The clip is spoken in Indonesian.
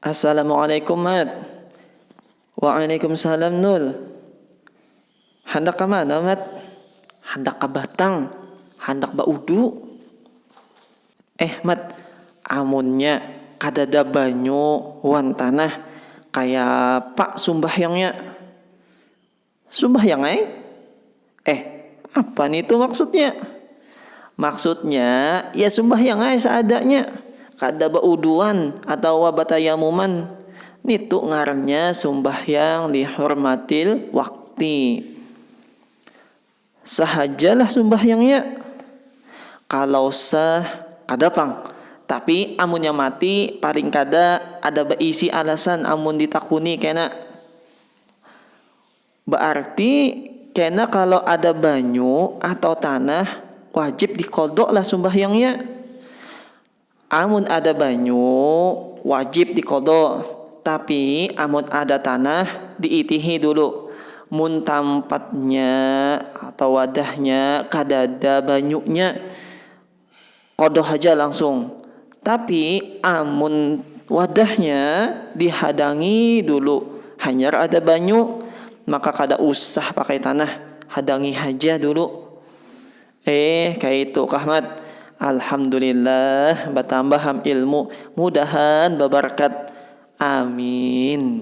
Assalamualaikum Mat. Waalaikumsalam Nul. Hendak ke mana Mat? Hendak ke Batang. Hendak baudu. Mat, amunnya kadada banyu wan tanah kayak Pak sumbahyangnya. Sumbahyang apa nih itu maksudnya? Maksudnya ya sembahyang seadanya. Kada bauduan atau batayamuman. Nitu ngarannya sembahyang lihormatil wakti. Sahajalah sembahyangnya. Kalau sah kada pang. Tapi amunnya mati paling kada ada beisi alasan amun ditakuni kena. Berarti kena kalau ada banyu atau tanah wajib dikodok lah sembahyangnya. Amun ada banyu wajib dikodok. Tapi amun ada tanah diitihi dulu. Mun tempatnya atau wadahnya kadada banyunya kodok aja langsung. Tapi amun wadahnya dihadangi dulu hanya ada banyu, maka kada usah pakai tanah, hadangi aja dulu. Kayak itu Kahmat. Alhamdulillah bertambah ilmu, mudahan berberkat. Amin.